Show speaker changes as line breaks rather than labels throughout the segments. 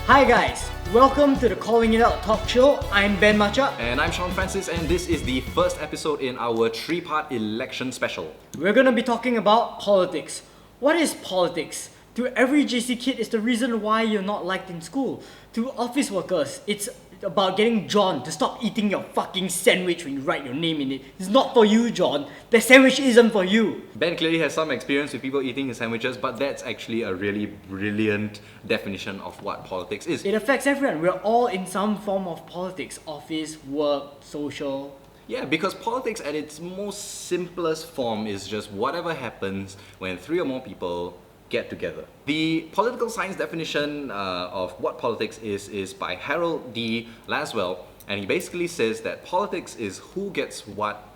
Hi guys, welcome to the Calling It Out talk show. I'm Ben Macha.
And I'm Sean Francis, and this is the first episode in our three-part election special.
We're gonna be talking about politics. What is politics? To every JC kid, it's the reason why you're not liked in school. To office workers, it's about getting John to stop eating your fucking sandwich when you write your name in it. It's not for you, John. The sandwich isn't for you.
Ben clearly has some experience with people eating his sandwiches, but that's actually a really brilliant definition of what politics is.
It affects everyone. We're all in some form of politics. Office, work, social.
Yeah, because politics at its most simplest form is just whatever happens when three or more people get together. The political science definition of what politics is by Harold D. Laswell, and he basically says that politics is who gets what,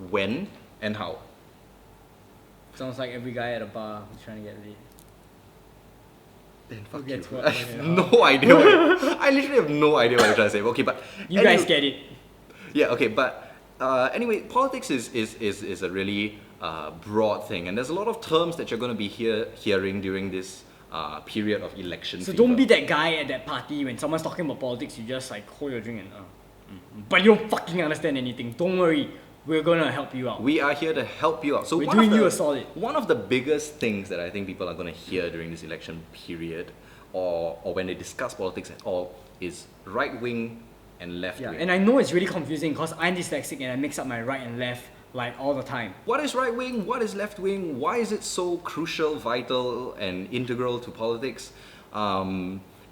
when, and how.
Sounds like every guy at a bar who's trying to get laid.
Then fuck
gets
you.
what,
I
when,
have
and
no idea. I literally have no idea what you're trying to say. Okay, but
You guys get it.
Yeah, okay, but anyway, politics is a really broad thing, and there's a lot of terms that you're going to be hearing during this period of election.
So
fever.
don't be that guy at that party when someone's talking about politics, you just like hold your drink and but you don't fucking understand anything. Don't worry, we're gonna help you out.
We are here to help you out. So
We're doing you a solid.
One of the biggest things that I think people are going to hear during this election period, or when they discuss politics at all, is right wing and left
Yeah,
wing.
and I know it's really confusing because I'm dyslexic and I mix up my right and left like all the time.
What is right wing? What is left wing? Why is it so crucial, vital, and integral to politics?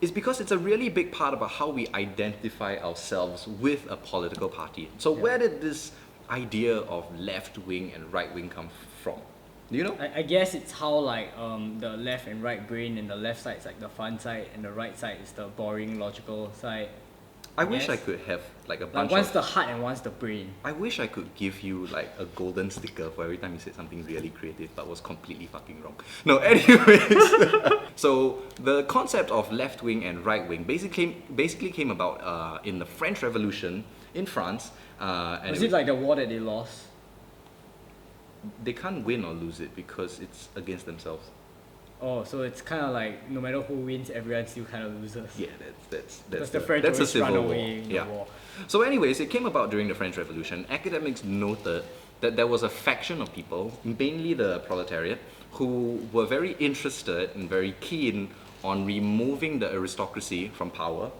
It's because it's a really big part about how we identify ourselves with a political party. So where did this idea of left wing and right wing come from? Do you know?
I guess it's how like the left and right brain, and the left side is like the fun side and the right side is the boring logical side.
I wish
Yes.
I could have like a
Like
bunch
one's
of...
the heart and one's the brain.
I wish I could give you like a golden sticker for every time you said something really creative but was completely fucking wrong. No, anyways. So the concept of left wing and right wing basically came about in the French Revolution in France. And
Was it like the war that they lost?
they can't win or lose it because it's against themselves.
Oh, so it's kind of like no matter who wins, everyone still kind of loses.
Yeah, that's
the French
that's a
always run
civil war.
away in the
Yeah.
war.
So anyways, it came about during the French Revolution. Academics noted that there was a faction of people, mainly the proletariat, who were very interested and very keen on removing the aristocracy from power.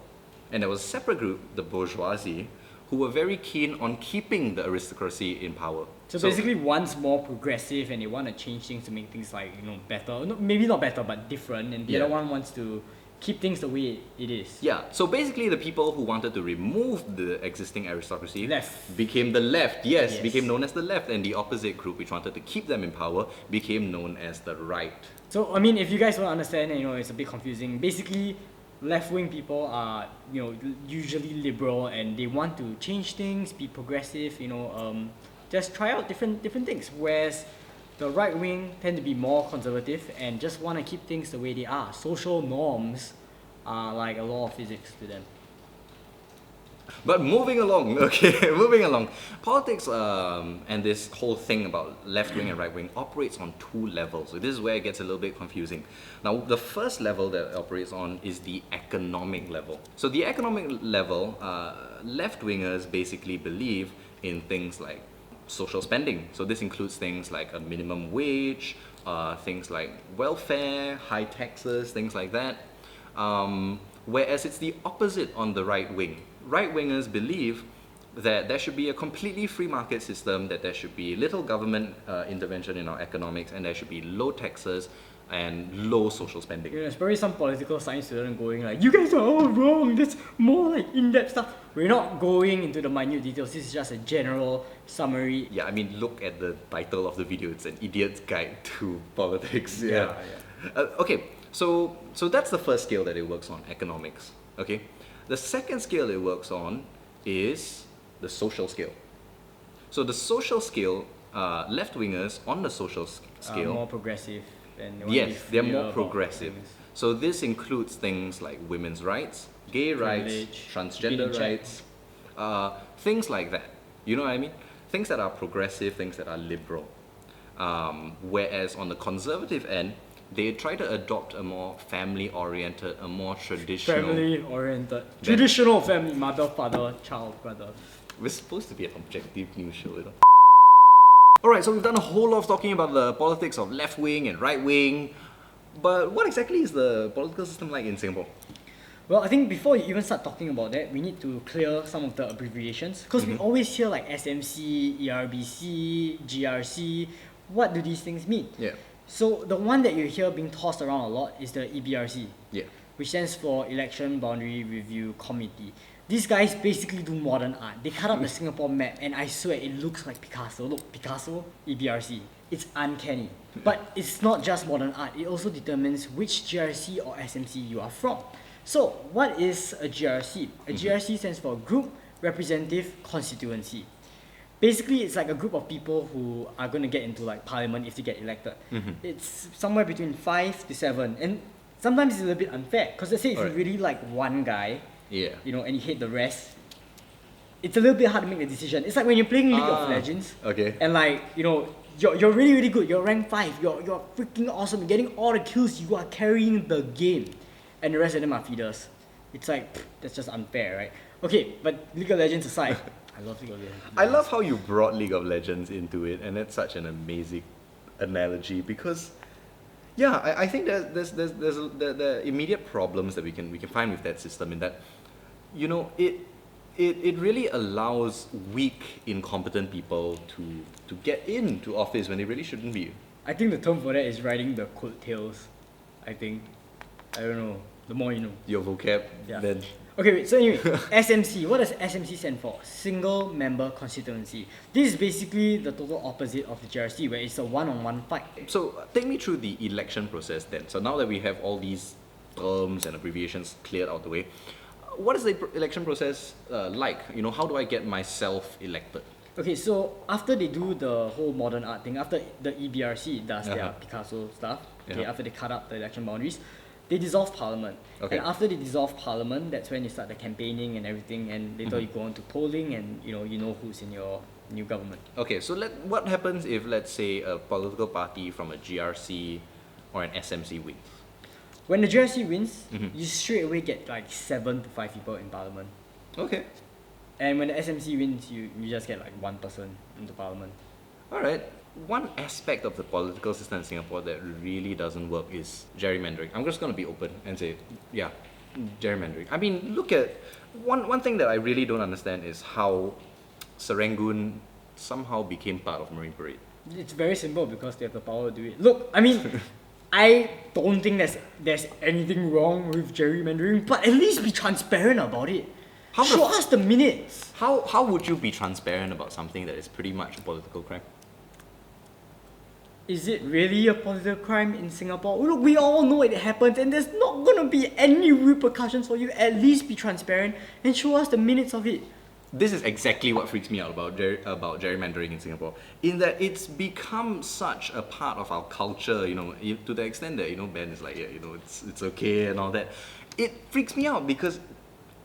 And there was a separate group, the bourgeoisie, who were very keen on keeping the aristocracy in power.
So basically, one's more progressive and they want to change things to make things like better. No, maybe not better, but different. And the
Yeah.
other one wants to keep things the way it is.
Yeah, so basically the people who wanted to remove the existing aristocracy
Left.
became the left, yes,
Yes.
became known as the left, and the opposite group which wanted to keep them in power became known as the right.
So I mean, if you guys don't understand, it's a bit confusing. Basically, left-wing people are usually liberal and they want to change things, be progressive. Just try out different things. Whereas the right wing tend to be more conservative and just want to keep things the way they are. Social norms are like a law of physics to them.
But moving along, okay, moving along. Politics and this whole thing about left wing and right wing operates on two levels. So this is where it gets a little bit confusing. Now, the first level that it operates on is the economic level. So the economic level, left wingers basically believe in things like social spending. So this includes things like a minimum wage, things like welfare, high taxes, things like that. Whereas it's the opposite on the right wing. Right wingers believe that there should be a completely free market system, that there should be little government intervention in our economics, and there should be low taxes and low social spending.
There's probably some political science student going like, you guys are all wrong, that's more like in-depth stuff. We're not going into the minute details, this is just a general summary.
Yeah, I mean, look at the title of the video. It's an idiot's guide to politics. Yeah. Okay, so that's the first scale that it works on, economics. Okay, the second scale it works on is the social scale. So the social scale, left wingers on the social scale,
More progressive. And they want to be
yes, they're
freer
more
about
progressive.
things.
So this includes things like women's rights, gay rights,
Privilege,
transgender
being
rights, things like that. You know what I mean? Things that are progressive, things that are liberal. Whereas on the conservative end, they try to adopt a more family-oriented, a more traditional...
Family-oriented. Traditional family, mother, father, child, brother.
We're supposed to be an objective news show, you know. Alright, so we've done a whole lot of talking about the politics of left wing and right wing, but what exactly is the political system like in Singapore?
Well, I think before you even start talking about that, we need to clear some of the abbreviations, because we always hear like SMC, ERBC, GRC. What do these things mean?
Yeah.
So the one that you hear being tossed around a lot is the EBRC,
Yeah.
which stands for Election Boundary Review Committee. These guys basically do modern art. They cut out the Singapore map and I swear it looks like Picasso. Look, Picasso, EBRC. It's uncanny. But it's not just modern art, it also determines which GRC or SMC you are from. So, what is a GRC? A GRC stands for Group Representative Constituency. Basically, it's like a group of people who are going to get into like parliament if they get elected. It's somewhere between 5 to 7. And sometimes it's a little bit unfair. Because let's say if you really like one guy,
Yeah.
you know, and you hate the rest, it's a little bit hard to make the decision. It's like when you're playing League of Legends,
Okay.
and like, you know, you're really, really good, you're rank 5, you're freaking awesome, you're getting all the kills, you are carrying the game, and the rest of them are feeders. It's like, that's just unfair, right? Okay, but League of Legends aside, I love League of Legends.
I love how you brought League of Legends into it, and that's such an amazing analogy because, yeah, I think there's the immediate problems that we can find with that system in that, you know, it really allows weak, incompetent people to get into office when they really shouldn't be.
I think the term for that is riding the coattails. I think. I don't know. The more you know.
Your vocab,
Yeah.
then.
Okay, wait, so anyway, SMC. What does SMC stand for? Single Member Constituency. This is basically the total opposite of the GRC, where it's a one-on-one fight.
So take me through the election process then. So now that we have all these terms and abbreviations cleared out the way, what is the election process like? You know, how do I get myself elected?
Okay, so after they do the whole modern art thing, after the EBRC does their Picasso stuff, okay, after they cut up the election boundaries, they dissolve parliament.
Okay.
And after they dissolve parliament, that's when you start the campaigning and everything, and later you go on to polling, and you know who's in your new government.
Okay, so what happens if, let's say, a political party from a GRC or an SMC wins?
When the GRC wins, you straight away get like 7 to 5 people in parliament.
Okay.
And when the SMC wins, you just get like 1 person into parliament.
Alright. One aspect of the political system in Singapore that really doesn't work is gerrymandering. I'm just going to be open and say, yeah, gerrymandering. I mean, look at... One thing that I really don't understand is how Serangoon somehow became part of Marine Parade.
It's very simple because they have the power to do it. Look, I mean, I don't think there's anything wrong with gerrymandering, but at least be transparent about it. Show us the minutes.
How would you be transparent about something that is pretty much a political crime?
Is it really a political crime in Singapore? Look, we all know it happens and there's not gonna be any repercussions for you. At least be transparent and show us the minutes of it.
This is exactly what freaks me out about gerrymandering in Singapore. In that it's become such a part of our culture, you know, to the extent that, you know, Ben is like, yeah, you know, it's okay and all that. It freaks me out because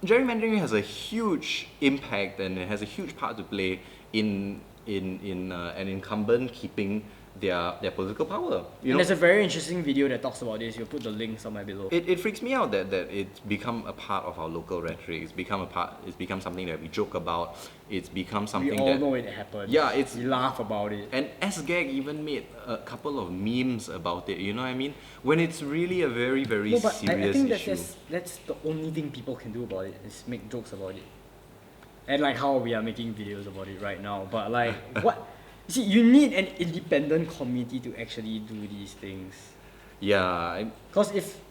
gerrymandering has a huge impact and it has a huge part to play in an incumbent keeping their political power.
And there's a very interesting video that talks about this. You'll put the link somewhere below.
It freaks me out that it's become a part of our local rhetoric. It's become something that we joke about. It's become something
we all know it happens.
Yeah,
we laugh about it.
And SGAG even made a couple of memes about it, you know what I mean? When it's really a very, very serious
I think
issue.
that's the only thing people can do about it, is make jokes about it. And like how we are making videos about it right now. But like, what? See, you need an independent committee to actually do these things.
Yeah.
Because if,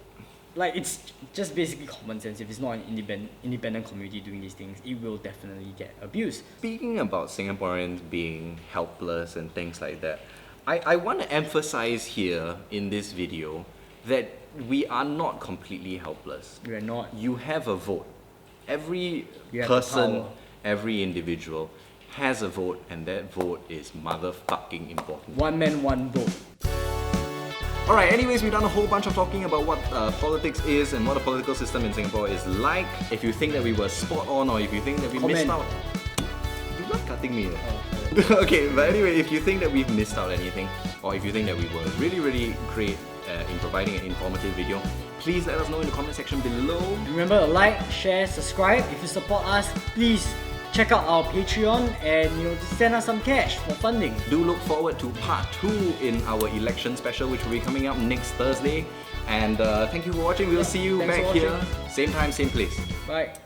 like, it's just basically common sense. If it's not an independent committee doing these things, it will definitely get abused.
Speaking about Singaporeans being helpless and things like that, I want to emphasize here in this video that we are not completely helpless.
We are not.
You have a vote. Every
You have the
person,
power.
every individual has a vote, and that vote is motherfucking important.
One man, one vote.
Alright, anyways, we've done a whole bunch of talking about what politics is and what the political system in Singapore is like. If you think that we were spot on or if you think that we missed out... You're not cutting me. Okay, but anyway, if you think that we've missed out anything or if you think that we were really, really great in providing an informative video. Please let us know in the comment section below.
Remember to like, share, subscribe. If you support us, please check out our Patreon and just send us some cash for funding.
Do look forward to part 2 in our election special, which will be coming up next Thursday. And thank you for watching. We'll see you
Thanks
back
for
here,
watching.
same time, same place.
Bye.